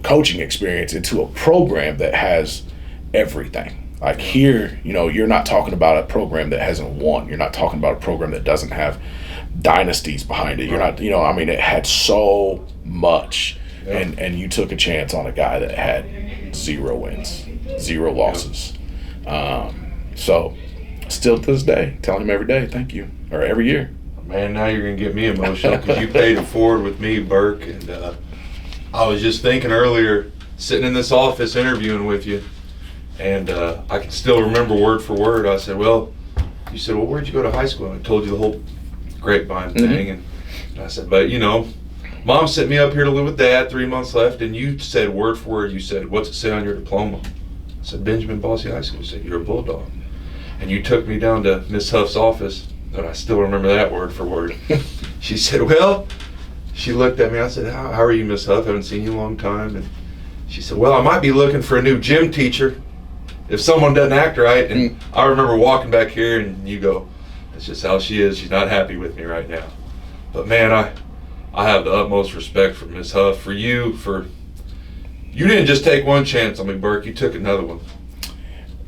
coaching experience into a program that has everything. Like here, you're not talking about a program that hasn't won. You're not talking about a program that doesn't have dynasties behind it. You're not, it had so much. Yep. And you took a chance on a guy that had 0 wins, 0 losses. So still to this day, tell him every day, thank you, or every year. Man, now you're going to get me emotional because you paid it forward with me, Burke. And I was just thinking earlier, sitting in this office interviewing with you, and I can still remember word for word. I said, you said, where'd you go to high school? And I told you the whole grapevine thing. And I said, but, Mom sent me up here to live with Dad, 3 months left, and you said word for word, you said, what's it say on your diploma? I said, Benjamin Bosse High School. You said, you're a Bulldog. And you took me down to Miss Huff's office, and I still remember that word for word. She said, she looked at me, I said, how are you, Miss Huff? Haven't seen you in a long time. And she said, I might be looking for a new gym teacher if someone doesn't act right. And I remember walking back here, and you go, that's just how she is. She's not happy with me right now. But man, I have the utmost respect for Ms. Huff, for you didn't just take one chance on me, Burke, you took another one.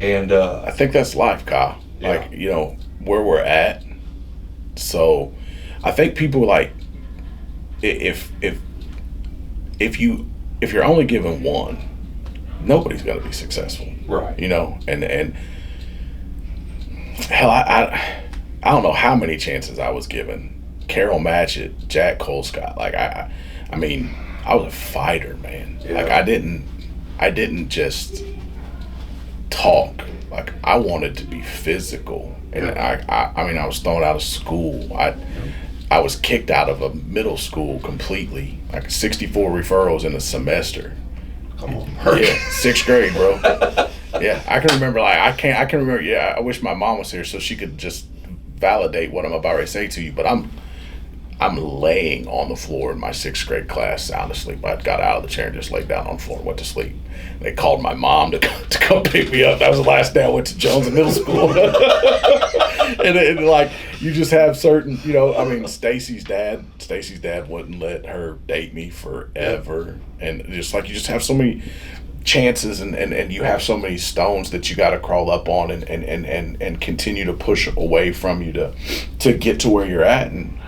And I think that's life, Kyle. Yeah. Like, where we're at. So I think people like, if you're only given one, nobody's gonna be successful. Right. And hell, I don't know how many chances I was given. Carol Matchett, Jack Colescott. Like I was a fighter, man. Yeah. Like I didn't just talk. Like I wanted to be physical, and I was thrown out of school. I was kicked out of a middle school completely. Like 64 referrals in a semester. Come on, yeah, 6th grade, bro. Yeah, I can remember. I can remember. Yeah, I wish my mom was here so she could just validate what I'm about to say to you. But I'm laying on the floor in my 6th grade class, sound asleep. I got out of the chair and just laid down on the floor and went to sleep. They called my mom to come pick me up. That was the last day I went to Jones Middle School. and like, you just have certain, Stacy's dad wouldn't let her date me forever. And just like, you just have so many chances and you have so many stones that you got to crawl up on and continue to push away from you to get to where you're at. And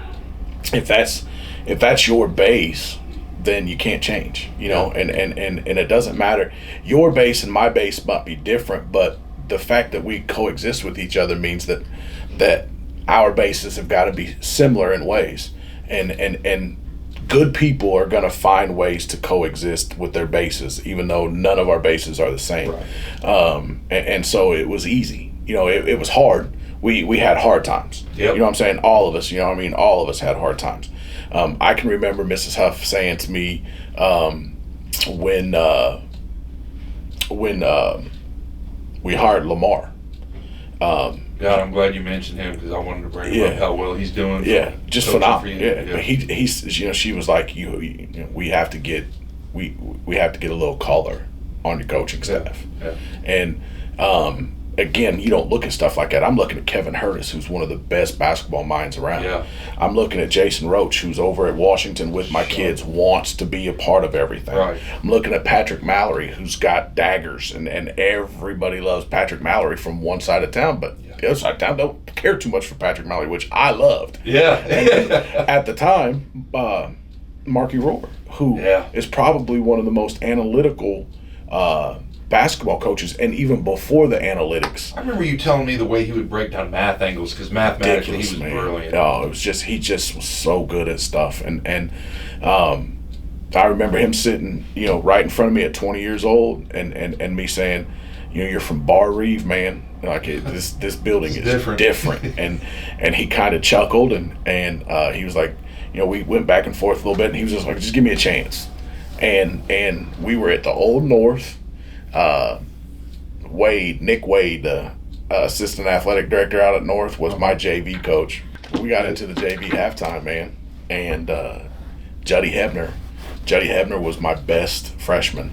if that's your base, then you can't change, and it doesn't matter. Your base and my base might be different, but the fact that we coexist with each other means that our bases have got to be similar in ways, and good people are going to find ways to coexist with their bases, even though none of our bases are the same. Right. And so it was easy. It was hard. We had hard times. Yep. You know what I'm saying? All of us, all of us had hard times. I can remember Mrs. Huff saying to me when we hired Lamar. God, I'm glad you mentioned him because I wanted to bring up how well he's doing. Yeah, just phenomenal. Yeah. He's she was like, we have to get a little color on your coaching staff. Yeah. And again, you don't look at stuff like that. I'm looking at Kevin Hurtis, who's one of the best basketball minds around. Yeah. I'm looking at Jason Roach, who's over at Washington with my kids, wants to be a part of everything. Right. I'm looking at Patrick Mallory, who's got daggers, and everybody loves Patrick Mallory from one side of town, but the other side of town don't care too much for Patrick Mallory, which I loved. Yeah. And at the time, Marky Rohr, who is probably one of the most analytical basketball coaches, and even before the analytics. I remember you telling me the way he would break down math angles because mathematically he was brilliant. No, it was he just was so good at stuff, and I remember him sitting, right in front of me at 20 years old, and me saying, you're from Bar Reeve, man. Like this building is different, and he kind of chuckled, and he was like, we went back and forth a little bit, and he was just like, just give me a chance, and we were at the Old North. Nick Wade, the assistant athletic director out at North, was my JV coach. We got into the JV halftime, man, and Juddy Hebner was my best freshman,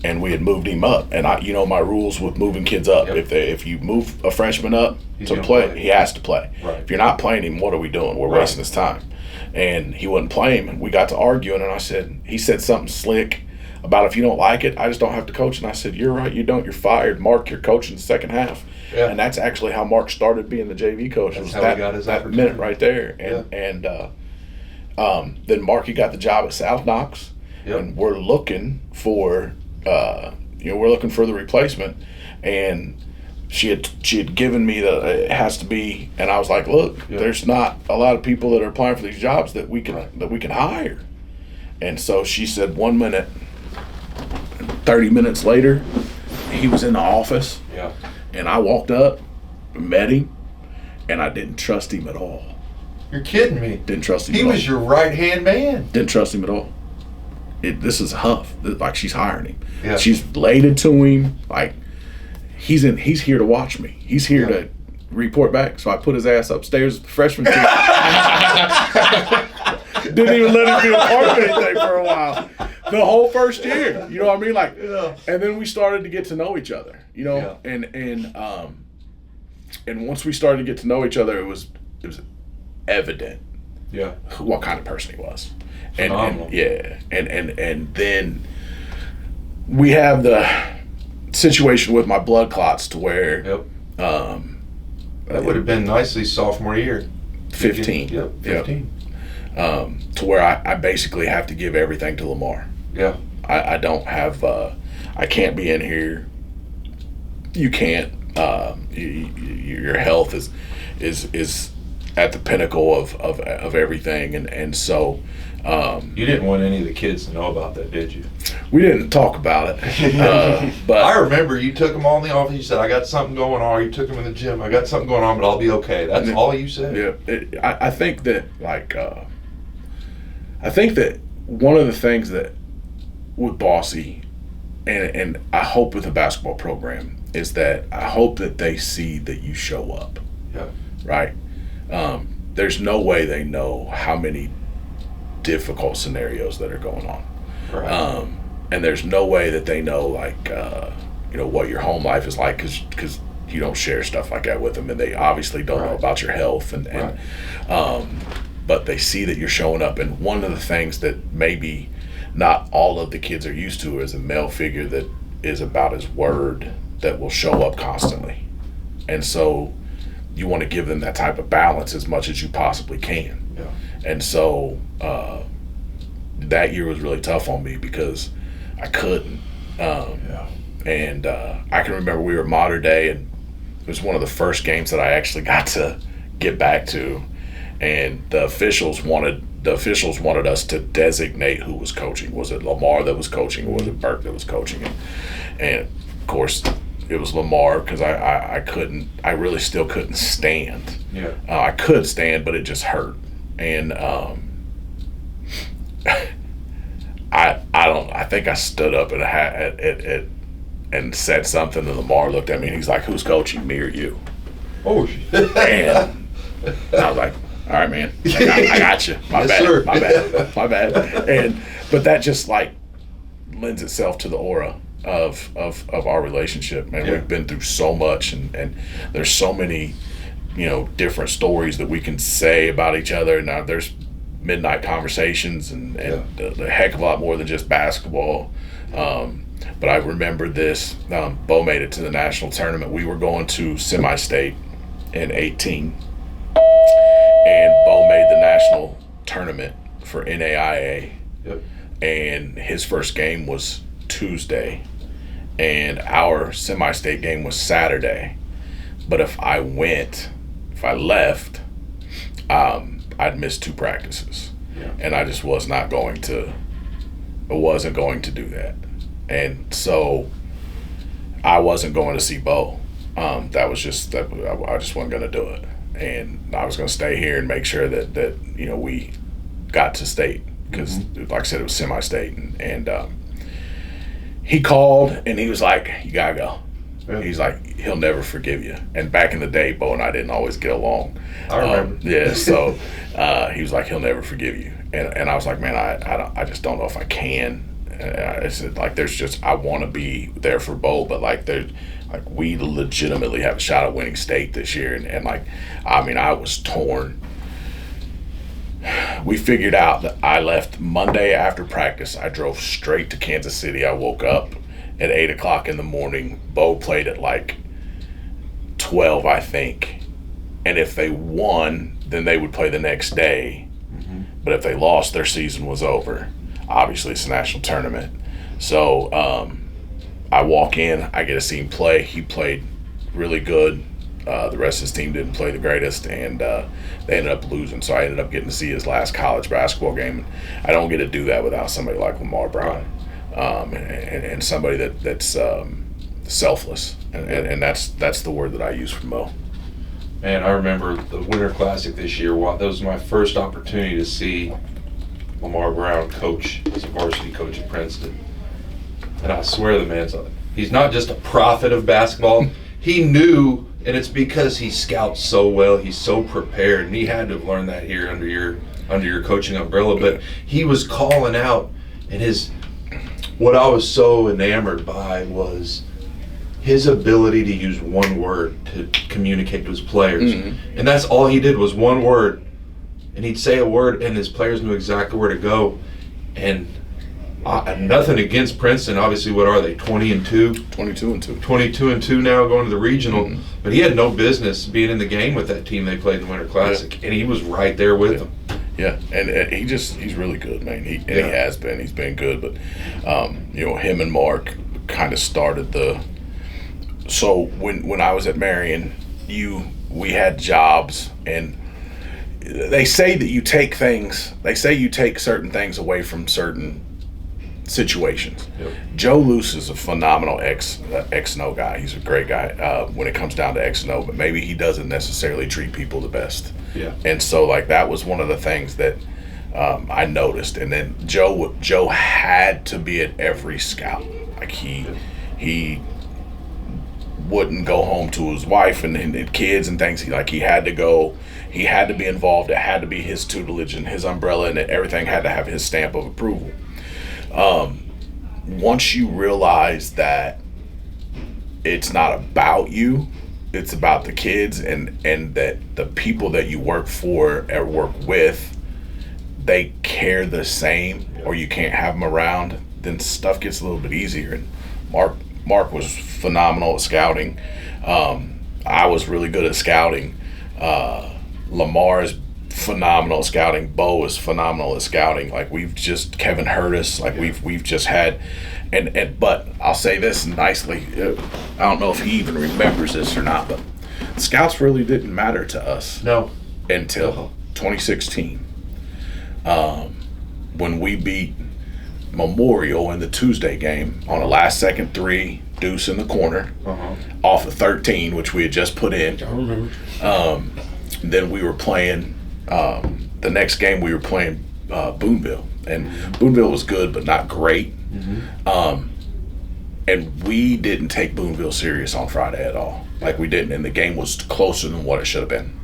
and we had moved him up. And my rules with moving kids up. Yep. If you move a freshman up to play, he has to play. Right. If you're not playing him, what are we doing? We're wasting his time. And he wasn't playing, and we got to arguing, and he said something slick. about if you don't like it, I just don't have to coach. And I said, you're right, you don't. You're fired. Mark, you're coaching the second half. Yeah. And that's actually how Mark started being the JV coach. That's was how that, he got his that opportunity. minute right there. And then Marky got the job at South Knox. Yep. And we're looking for we're looking for the replacement. And she had given me it has to be, and I was like, look, there's not a lot of people that are applying for these jobs that we can hire. And so she said 1 minute, 30 minutes later, he was in the office. Yeah. And I walked up, met him, and I didn't trust him at all. You're kidding me. Didn't trust him He at all. was your right-hand man. Didn't trust him at all. This is Huff. Like, she's hiring him. Yeah. She's laid it to him. Like, he's here to watch me. He's here to report back. So I put his ass upstairs with the freshman team. Didn't even let him be a part of anything for a while. The whole first year. You know what I mean? Like, and then we started to get to know each other. You know? Yeah. And once we started to get to know each other, it was evident what kind of person he was. And then we have the situation with my blood clots to where that would have been nicely sophomore year. 15. Yep, 15. To where I basically have to give everything to Lamar. Yeah. I don't have I can't be in here. You can't. Your health is at the pinnacle of everything, and so you didn't want any of the kids to know about that, did you? We didn't talk about it. But I remember you took them all in the office. You said, I got something going on. You took them in the gym. I got something going on, but I'll be okay. That's all you said? Yeah. I think that, one of the things that with Bosse, and I hope with the basketball program, is that I hope that they see that you show up. Yeah. Right? There's no way they know how many difficult scenarios that are going on. Right. And there's no way that they know, what your home life is like, because you don't share stuff like that with them, and they obviously don't know about your health. But they see that you're showing up. And one of the things that maybe not all of the kids are used to is a male figure that is about his word, that will show up constantly. And so you want to give them that type of balance as much as you possibly can. Yeah. And so that year was really tough on me because I couldn't. And I can remember we were Mater Day, and it was one of the first games that I actually got to get back to. And the officials wanted us to designate who was coaching. Was it Lamar that was coaching, or was it Burke that was coaching? And of course, it was Lamar, because I really still couldn't stand. Yeah. I could stand, but it just hurt. And I think I stood up and said something, and Lamar looked at me and he's like, "Who's coaching, me or you?" Oh, shit. And I was like, "All right, man, I got you. My bad, sir. my bad." But that just lends itself to the aura of our relationship, man. We've been through so much, and there's so many, different stories that we can say about each other. Now there's midnight conversations and a heck of a lot more than just basketball. But I remember this. Bo made it to the national tournament. We were going to semi-state in 18, and Bo made the national tournament for NAIA. Yep. And his first game was Tuesday, and our semi-state game was Saturday. But if I left, I'd miss 2 practices. Yeah. And I just wasn't going to do that. And so I wasn't going to see Bo. I just wasn't going to do it. And I was going to stay here and make sure that we got to state, because like I said, it was semi-state. And he called and he was like, "You gotta go." Yeah. He's like, "He'll never forgive you." And back in the day, Bo and I didn't always get along. I remember. So he was like, "He'll never forgive you." And I was like, "Man, I just don't know if I can." I said, I want to be there for Bo, but we legitimately have a shot at winning state this year. And I was torn. we figured out that I left Monday after practice. I drove straight to Kansas City. I woke up at 8 o'clock in the morning. Bo played at like 12, I think. And if they won, then they would play the next day. But if they lost, their season was over. Obviously, it's a national tournament. So I walk in, I get to see him play. He played really good. The rest of his team didn't play the greatest, and they ended up losing. So I ended up getting to see his last college basketball game. I don't get to do that without somebody like Lamar Brown, and somebody that's selfless, and that's the word that I use for Mo. Man, I remember the Winter Classic this year. That was my first opportunity to see Lamar Brown coach as a varsity coach at Princeton. And I swear the man's he's not just a prophet of basketball. He knew, and it's because he scouts so well. He's so prepared, and he had to have learned that here under your coaching umbrella. But he was calling out, and what I was so enamored by was his ability to use one word to communicate to his players. And that's all he did was one word. And he'd say a word, and his players knew exactly where to go. And nothing against Princeton. Obviously, what are they, 20-2? 22-2. 22-2 now, going to the regional. But he had no business being in the game with that team they played in the Winter Classic. And he was right there with them. Yeah, and he's really good, man. He has been. He's been good. But, him and Mark kind of started So when I was at Marion, we had jobs, and they say that you take certain things away from certain situations. Yep. Joe Luce is a phenomenal X&O guy. He's a great guy when it comes down to X&O, but maybe he doesn't necessarily treat people the best. Yeah. And so that was one of the things that I noticed. And then Joe had to be at every scout. Like he wouldn't go home to his wife and kids and things. He had to go. He had to be involved. It had to be his tutelage and his umbrella, and everything had to have his stamp of approval. Once you realize that it's not about you, it's about the kids, and that the people that you work for or work with, they care the same, or you can't have them around, then stuff gets a little bit easier. And Mark was phenomenal at scouting. I was really good at scouting. Lamar is phenomenal at scouting. Bo is phenomenal at scouting. Kevin Hurtis, we've just had, but I'll say this nicely. I don't know if he even remembers this or not, but scouts really didn't matter to us. No. Until 2016, when we beat Memorial in the Tuesday game on a last-second three, deuce in the corner, off of 13, which we had just put in. I remember. Then we were playing. The next game we were playing Boonville, and Boonville was good but not great. And we didn't take Boonville serious on Friday at all. We didn't, and the game was closer than what it should have been.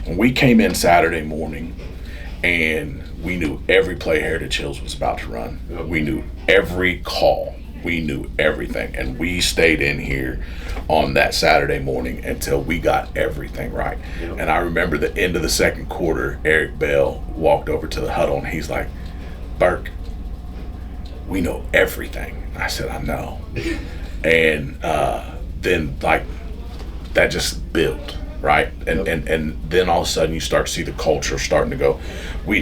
And we came in Saturday morning, and we knew every play Heritage Hills was about to run. We knew every call. We knew everything, and we stayed in here on that Saturday morning until we got everything right. And I remember the end of the second quarter, Eric Bell walked over to the huddle, and he's like, "Burk, we know everything." I said, "I know." And then that just built, right? And then all of a sudden you start to see the culture starting to go.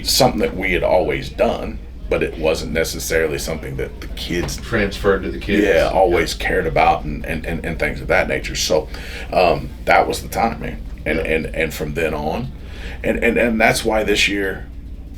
Something that we had always done, but it wasn't necessarily something that the kids transferred to the kids. Yeah, always cared about and things of that nature. So that was the time, man. And from then on, and that's why this year,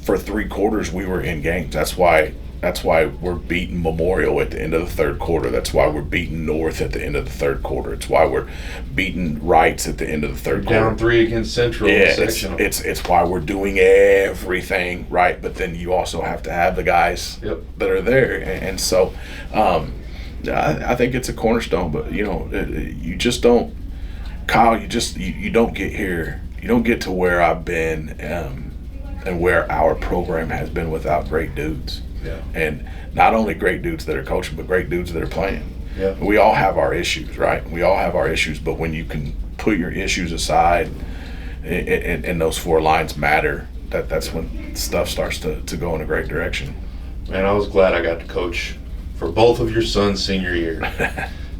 for 3 quarters, we were in games. That's why we're beating Memorial at the end of the third quarter. That's why we're beating North at the end of the third quarter. It's why we're beating Wrights at the end of the third quarter. Down 3 against Central. Yeah, it's why we're doing everything right. But then you also have to have the guys that are there, and so I think it's a cornerstone. But you just don't, Kyle. You don't get here. You don't get to where I've been and where our program has been without great dudes. Yeah. And not only great dudes that are coaching, but great dudes that are playing. Yeah. We all have our issues, right? We all have our issues, but when you can put your issues aside and those 4 lines matter, that's when stuff starts to go in a great direction. Man, I was glad I got to coach for both of your sons' senior year.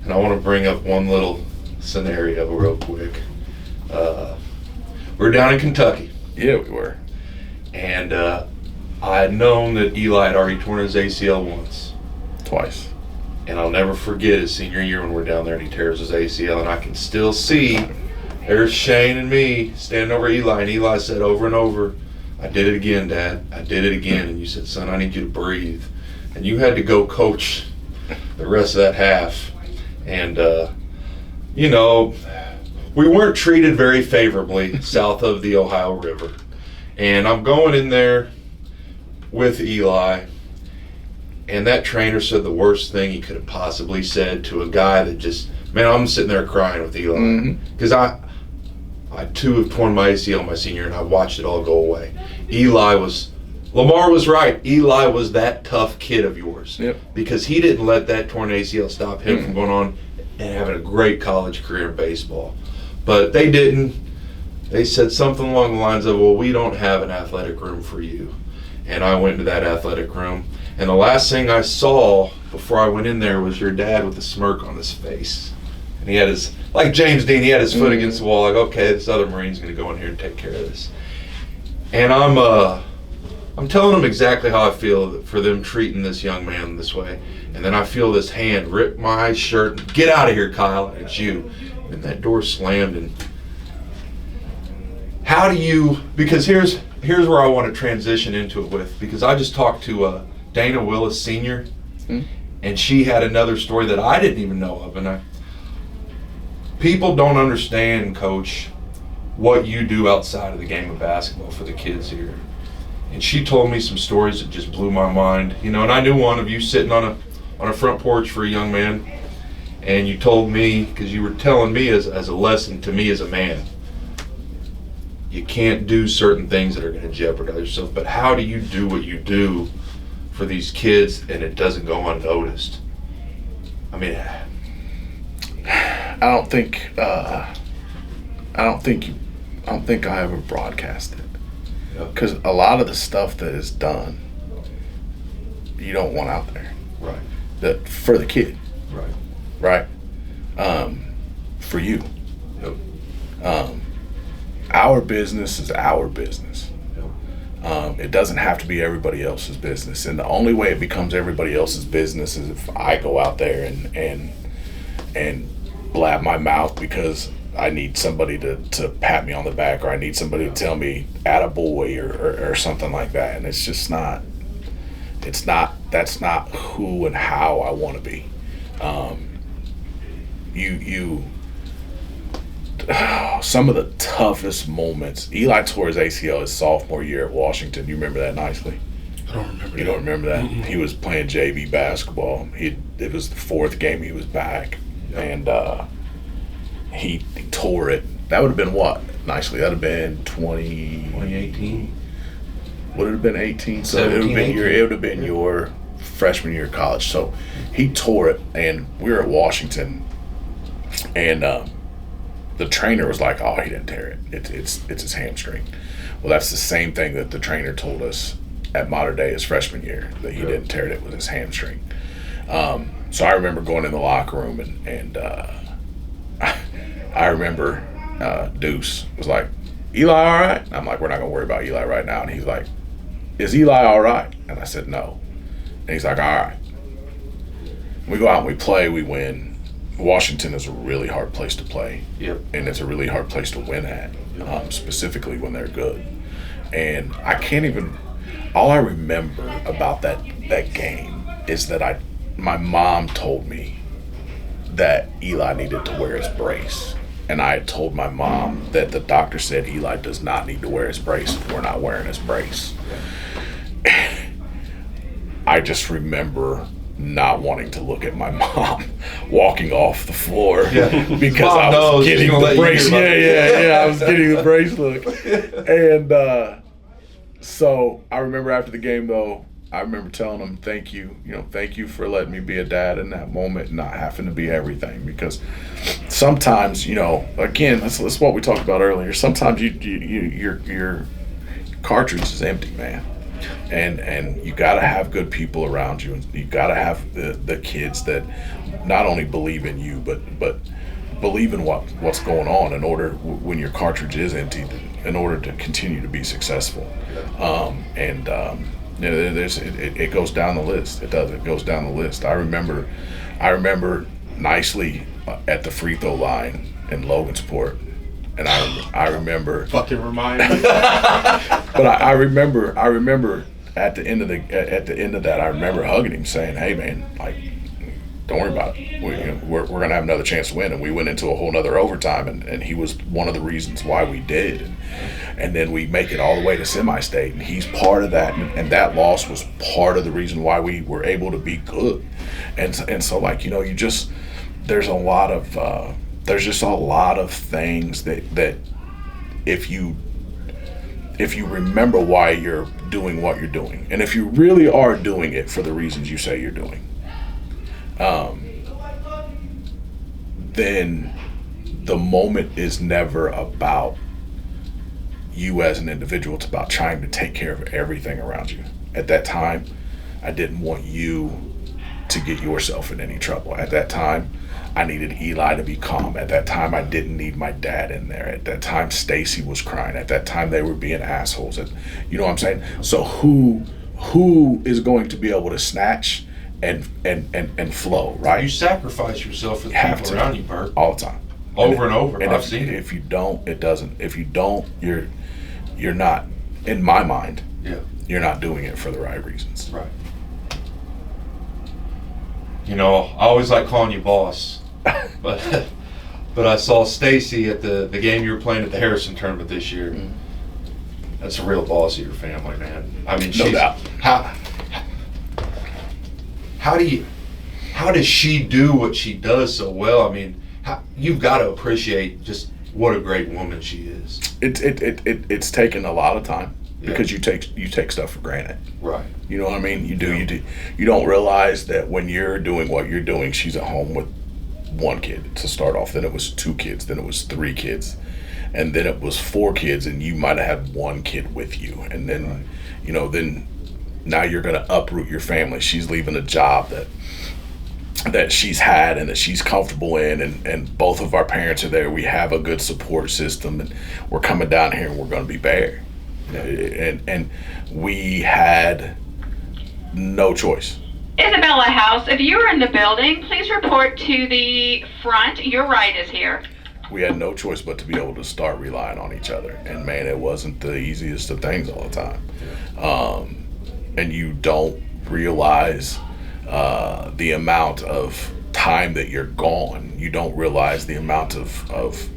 And I want to bring up one little scenario real quick. We were down in Kentucky. Yeah, we were. And I had known that Eli had already torn his ACL once. Twice. And I'll never forget his senior year when we're down there and he tears his ACL. And I can still see there's Shane and me standing over Eli. And Eli said over and over, "I did it again, Dad. I did it again." And you said, "Son, I need you to breathe." And you had to go coach the rest of that half. And, you know, we weren't treated very favorably south of the Ohio River. And I'm going in there with Eli, and that trainer said the worst thing he could have possibly said to a guy that just, man, I'm sitting there crying with Eli. Because I too have torn my ACL my senior year, and I watched it all go away. Lamar was right. Eli was that tough kid of yours. Yep. Because he didn't let that torn ACL stop him from going on and having a great college career in baseball. But they didn't. They said something along the lines of, "Well, we don't have an athletic room for you." And I went into that athletic room, and the last thing I saw before I went in there was your dad with a smirk on his face. And he had his, like James Dean, he had his foot against the wall, like, okay, this other Marine's going to go in here and take care of this. And I'm telling them exactly how I feel for them treating this young man this way. And then I feel this hand rip my shirt. "Get out of here, Kyle. It's you." And that door slammed. And how do you, because here's where I want to transition into it with, because I just talked to Dana Willis Sr. And she had another story that I didn't even know of. And people don't understand, Coach, what you do outside of the game of basketball for the kids here. And she told me some stories that just blew my mind. You know, and I knew one of you sitting on a front porch for a young man, and you told me, because you were telling me as a lesson to me as a man, you can't do certain things that are going to jeopardize yourself. But how do you do what you do for these kids and it doesn't go unnoticed? I mean, I don't think I ever broadcast it. Because a lot of the stuff that is done, you don't want out there. Right. That for the kid. Right. For you. Yep. Our business is our business. Yep. It doesn't have to be everybody else's business. And the only way it becomes everybody else's business is if I go out there and blab my mouth because I need somebody to pat me on the back, or I need somebody to tell me attaboy or something like that. And it's just not, that's not who and how I want to be. Some of the toughest moments, Eli tore his ACL his sophomore year at Washington. You remember that nicely? I don't remember. You don't remember that? Mm-hmm. He was playing JV basketball. It was the fourth game he was back. Yep. And he tore it. That would have been what? Nicely. That would have been 2018. Would it have been 18? So 17, it would have been your freshman year of college. So he tore it, and we were at Washington, and the trainer was like, "Oh, he didn't tear it. It's his hamstring." Well, that's the same thing that the trainer told us at Mater Dei his freshman year, that he didn't tear it with his hamstring. So I remember going in the locker room, and I remember Deuce was like, "Eli all right?" I'm like, "We're not gonna worry about Eli right now." And he's like, "Is Eli all right?" And I said, "No." And he's like, "All right." We go out and we play, we win. Washington is a really hard place to play. Yep. And it's a really hard place to win at, specifically when they're good. And I can't even, all I remember about that game is that my mom told me that Eli needed to wear his brace. And I had told my mom that the doctor said Eli does not need to wear his brace if we're not wearing his brace. I just remember not wanting to look at my mom walking off the floor because I was getting the brace. Yeah, I was getting the brace look. And so I remember after the game, though, I remember telling him, thank you for letting me be a dad in that moment, not having to be everything. Because sometimes, again, that's what we talked about earlier. Sometimes you're cartridge is empty, man. And you got to have good people around you, and you got to have the kids that not only believe in you, but believe in what's going on in order, when your cartridge is empty, in order to continue to be successful. It goes down the list. It does. It goes down the list. I remember nicely at the free throw line in Logansport, and I remember. Fucking remind me. But I remember at the end of that, I remember hugging him, saying, "Hey, man, like, don't worry about it. We're gonna have another chance to win." And we went into a whole nother overtime, and he was one of the reasons why we did. And then we make it all the way to semi-state, and he's part of that. And that loss was part of the reason why we were able to be good. And so like, there's just a lot of things that if you remember why you're doing what you're doing, and if you really are doing it for the reasons you say you're doing, then the moment is never about you as an individual. It's about trying to take care of everything around you. At that time, I didn't want you to get yourself in any trouble. At that time, I needed Eli to be calm. At that time, I didn't need my dad in there. At that time, Stacy was crying. At that time, they were being assholes. You know what I'm saying? So who is going to be able to snatch and flow, right? You sacrifice yourself for the people around you, Burk. All the time. Over and over. And I've seen it. If you don't, it doesn't. If you don't, you're not, in my mind, you're not doing it for the right reasons. Right. I always like calling you boss, but I saw Stacy at the game you were playing at the Harrison tournament this year. Mm-hmm. That's a real boss of your family, man. I mean, no doubt. How does she do what she does so well? I mean, you've got to appreciate just what a great woman she is. It's taken a lot of time, because you take stuff for granted. Right. You know what I mean? You do. You don't realize that when you're doing what you're doing, she's at home with one kid to start off. Then it was 2 kids. Then it was 3 kids, and then it was 4 kids, and you might have had 1 kid with you. And then, then now you're gonna uproot your family. She's leaving a job that she's had and that she's comfortable in, and both of our parents are there. We have a good support system, and we're coming down here and we're gonna be bare. And we had no choice. Isabella House, if you are in the building, please report to the front. Your right is here. We had no choice but to be able to start relying on each other. And man, it wasn't the easiest of things all the time. And you don't realize the amount of time that you're gone. You don't realize the amount of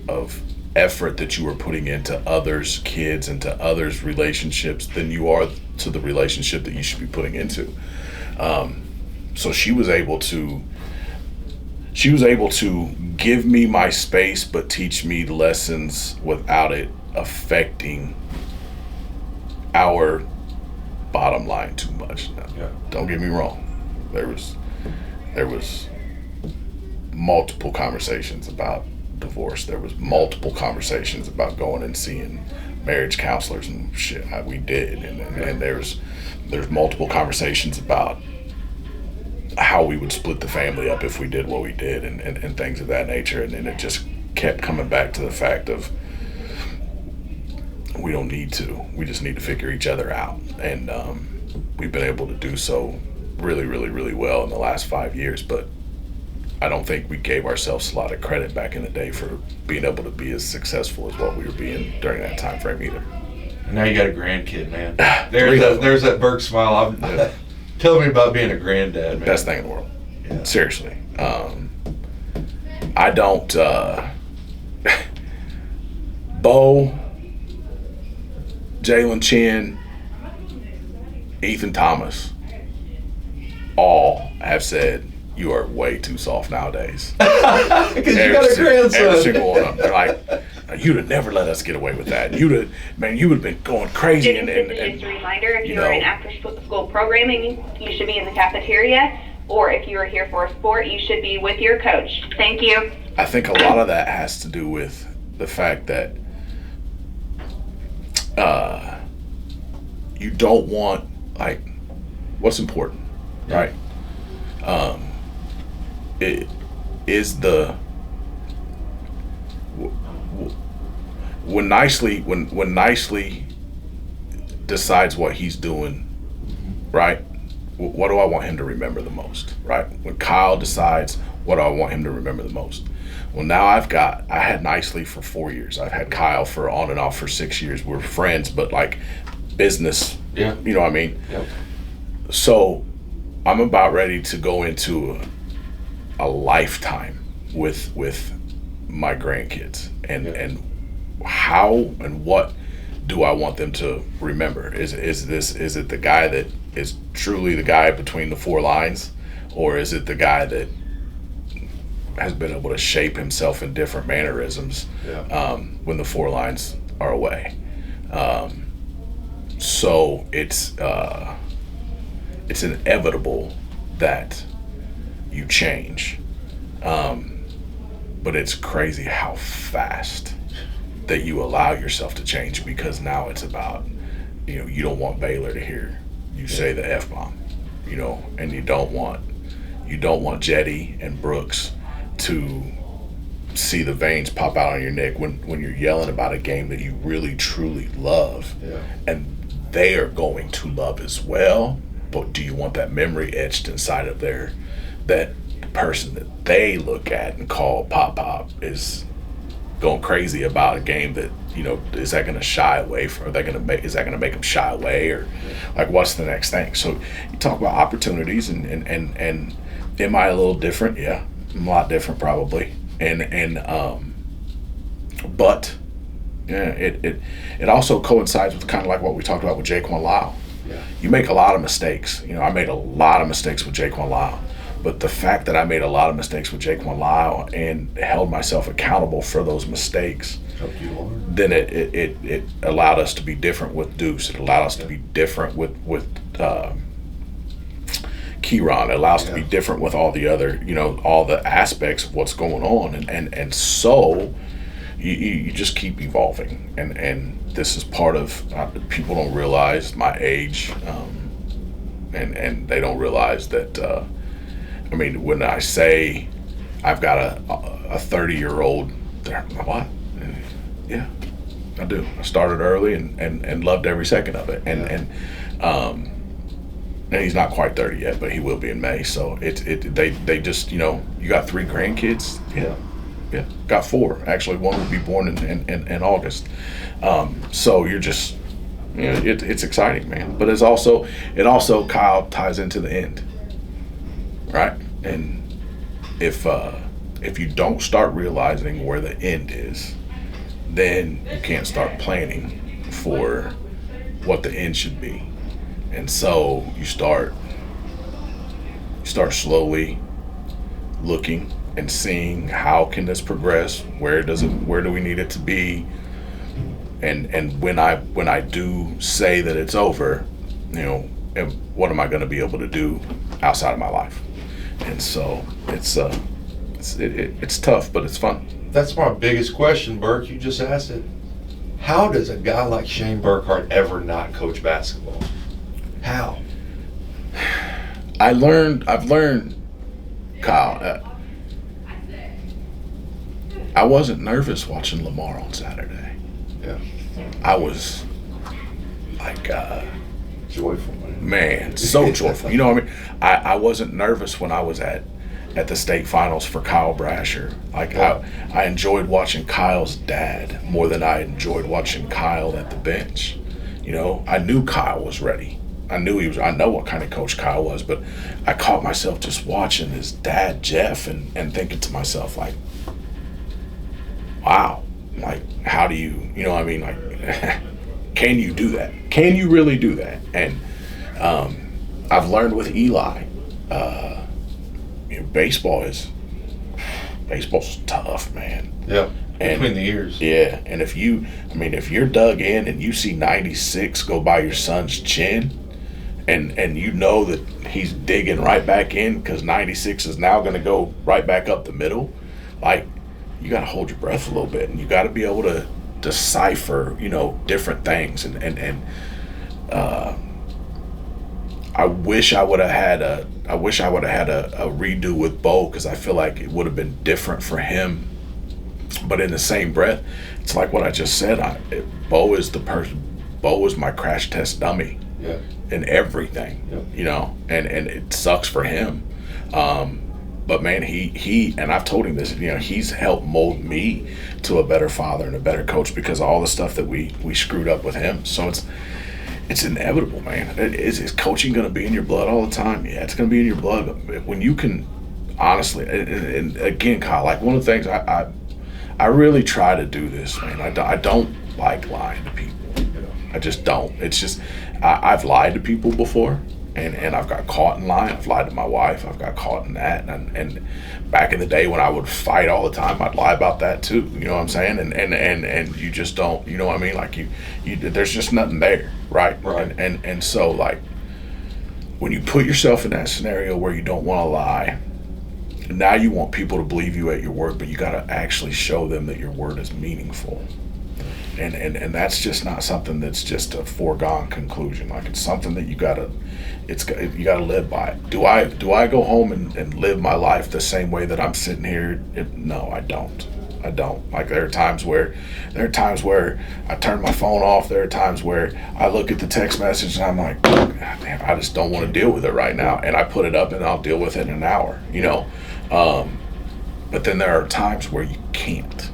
effort that you were putting into others' kids and to others' relationships than you are to the relationship that you should be putting into. So she was able to give me my space, but teach me lessons without it affecting our bottom line too much. Now, don't get me wrong. There was multiple conversations about divorce. There was multiple conversations about going and seeing marriage counselors and shit. We did, and there's multiple conversations about how we would split the family up if we did what we did, and things of that nature. And then it just kept coming back to the fact of we don't need to. We just need to figure each other out, and we've been able to do so really, really, really well in the last 5 years. But I don't think we gave ourselves a lot of credit back in the day for being able to be as successful as what we were being during that time frame either. And now you got a grandkid, man. There's that Burke smile. Tell me about being a granddad, man. Best thing in the world. Yeah. Seriously. I don't... Bo, Jalen Chin, Ethan Thomas, all have said, you are way too soft nowadays. Because you got a grandson. Every single one of them. They're like, you'd have never let us get away with that. You'd have been going crazy. Just a reminder, if you're in after-school programming, you should be in the cafeteria, or if you are here for a sport, you should be with your coach. Thank you. I think a lot of that has to do with the fact that you don't want, like, what's important, right? It is the when Nicely decides what he's doing, right? What do I want him to remember the most, right? When Kyle decides, what do I want him to remember the most? Well, now I had Nicely for 4 years. I've had Kyle for on and off for 6 years. We're friends, but like business, Yeah. you know what I mean? Yep. So I'm about ready to go into a lifetime with my grandkids, and how and what do I want them to remember? Is it the guy that is truly the guy between the four lines, or is it the guy that has been able to shape himself in different mannerisms when the four lines are away? So it's inevitable that you change, but it's crazy how fast that you allow yourself to change, because now it's about, you don't want Baylor to hear you say the F-bomb, and you don't want Jetty and Brooks to see the veins pop out on your neck when you're yelling about a game that you really truly love, and they are going to love as well. But do you want that memory etched inside of that person that they look at and call Pop is going crazy about a game that, is that going to shy away from? Is that going to make them shy away, or like what's the next thing? So you talk about opportunities, and am I a little different? Yeah, I'm a lot different probably, but yeah, it also coincides with kind of like what we talked about with Jaquan Lyle. Yeah. You make a lot of mistakes. I made a lot of mistakes with Jaquan Lyle. But the fact that I made a lot of mistakes with Jaquan Lyle and held myself accountable for those mistakes, helped you learn. Then it allowed us to be different with Deuce. It allowed us to be different with Keyron. It allows us to be different with all the other, all the aspects of what's going on. And so you just keep evolving. And this is part of, people don't realize my age, and they don't realize that, when I say I've got a 30-year-old, what? Yeah, I do. I started early and loved every second of it. And he's not quite 30 yet, but he will be in May. So they just, you got 3 grandkids. Yeah, got 4. Actually, one will be born in August. So you're just, it's exciting, man. But it also Kyle ties into the end. Right? And if you don't start realizing where the end is, then you can't start planning for what the end should be. And so you start slowly looking and seeing, how can this progress? Where do we need it to be? And when I do say that it's over, and what am I going to be able to do outside of my life? And so it's tough, but it's fun. That's my biggest question, Burke. You just asked it. How does a guy like Shane Burkhart ever not coach basketball? How? I've learned, Kyle, I wasn't nervous watching Lamar on Saturday. Yeah. I was like, joyful, man, so joyful. You know what I mean? I wasn't nervous when I was at the state finals for Kyle Brasher. Like, I enjoyed watching Kyle's dad more than I enjoyed watching Kyle at the bench. I knew Kyle was ready. I know what kind of coach Kyle was, but I caught myself just watching his dad, Jeff, and thinking to myself, like, wow, like, how do you, like, can you do that? Can you really do that? And I've learned with Eli, baseball's tough, man. Yeah, and between the ears. Yeah, and if you're dug in and you see 96 go by your son's chin, and you know that he's digging right back in because 96 is now going to go right back up the middle, like, you got to hold your breath a little bit, and you got to be able to decipher, different things. And I wish I would have had a redo with Bo, because I feel like it would have been different for him. But in the same breath, it's like what I just said. Bo is the person. Bo is my crash test dummy in everything, you know, and it sucks for him. But man, he and I've told him this, you know, he's helped mold me to a better father and a better coach because of all the stuff that we screwed up with him. So it's inevitable, man. Is coaching going to be in your blood all the time? Yeah, it's going to be in your blood. But when you can, honestly, and again, Kyle, like one of the things I really try to do this, man. I don't like lying to people. I just don't. It's just I've lied to people before, and I've got caught in lying. I've lied to my wife. I've got caught in that. And back in the day when I would fight all the time, I'd lie about that too. You know what I'm saying? And you just don't. You know what I mean? Like you there's just nothing there, right? Right. And so like when you put yourself in that scenario where you don't want to lie, now you want people to believe you at your word, but you got to actually show them that your word is meaningful. And that's just not something that's just a foregone conclusion. Like it's something that you gotta live by. Do I go home and live my life the same way that I'm sitting here? No, I don't. Like there are times where I turn my phone off. There are times where I look at the text message and I'm like, God damn, I just don't want to deal with it right now. And I put it up and I'll deal with it in an hour, you know. But then there are times where you can't.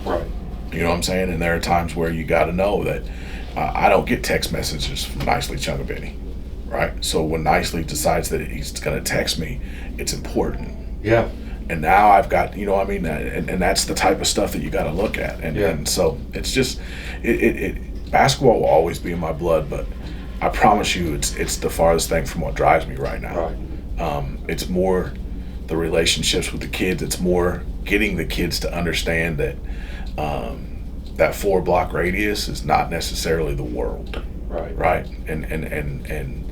Right. You know what I'm saying? And there are times where you got to know that I don't get text messages from Nicely Chungabenny, right? So when Nicely decides that he's going to text me, it's important. Yeah. And now I've got, you know what I mean? And that's the type of stuff that you got to look at. And so it's just, basketball will always be in my blood, but I promise you it's the farthest thing from what drives me right now. Right. It's more the relationships with the kids. It's more getting the kids to understand that that 4-block radius is not necessarily the world. Right. And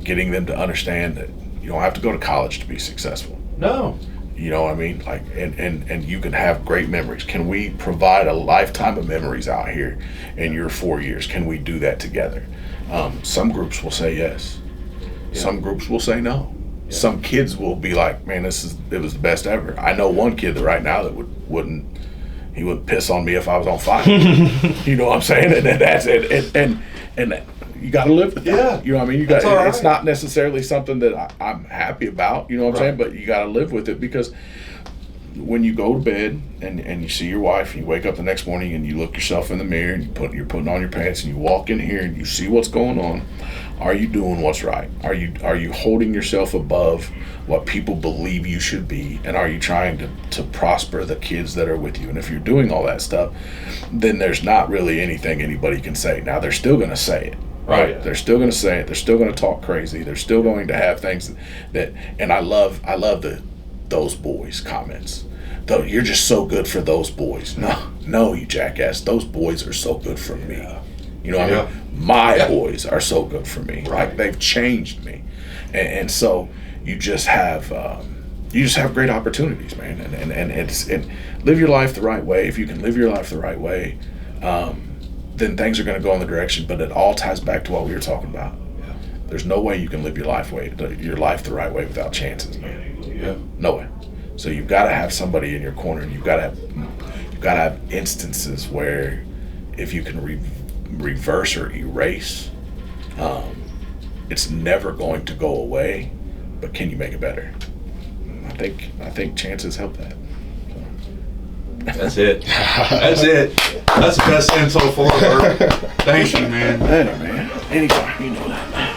getting them to understand that you don't have to go to college to be successful. No. You know what I mean? Like and you can have great memories. Can we provide a lifetime of memories out here in your 4 years? Can we do that together? Some groups will say yes. Yeah. Some groups will say no. Yeah. Some kids will be like, man, it was the best ever. I know one kid that right now that wouldn't piss on me if I was on fire. You know what I'm saying? And that's it. And you got to live with that. Yeah. You know what I mean? It's not necessarily something that I'm happy about. You know what I'm saying? But you got to live with it, because when you go to bed and you see your wife, and you wake up the next morning and you look yourself in the mirror and you're putting on your pants and you walk in here and you see what's going on, are you doing what's right? Are you holding yourself above what people believe you should be? And are you trying to prosper the kids that are with you? And if you're doing all that stuff, then there's not really anything anybody can say. Now, they're still going to say it. Right. Yeah. They're still going to say it. They're still going to talk crazy. They're still going to have things that and I love those boys comments. Though you're just so good for those boys. No, you jackass. Those boys are so good for me. You know what I mean? My boys are so good for me. Right. Like they've changed me. And so you just have great opportunities, man. And live your life the right way. If you can live your life the right way, then things are going to go in the direction. But it all ties back to what we were talking about. Yeah. There's no way you can live your life the right way without chances, man. Yeah. No way. So you've got to have somebody in your corner, and you've got to have instances where if you can reverse or erase, it's never going to go away. But can you make it better? I think chances help that. That's it. That's it. That's the best end so far, Bert. Thank you, man. Hey, man. Anytime, you know that.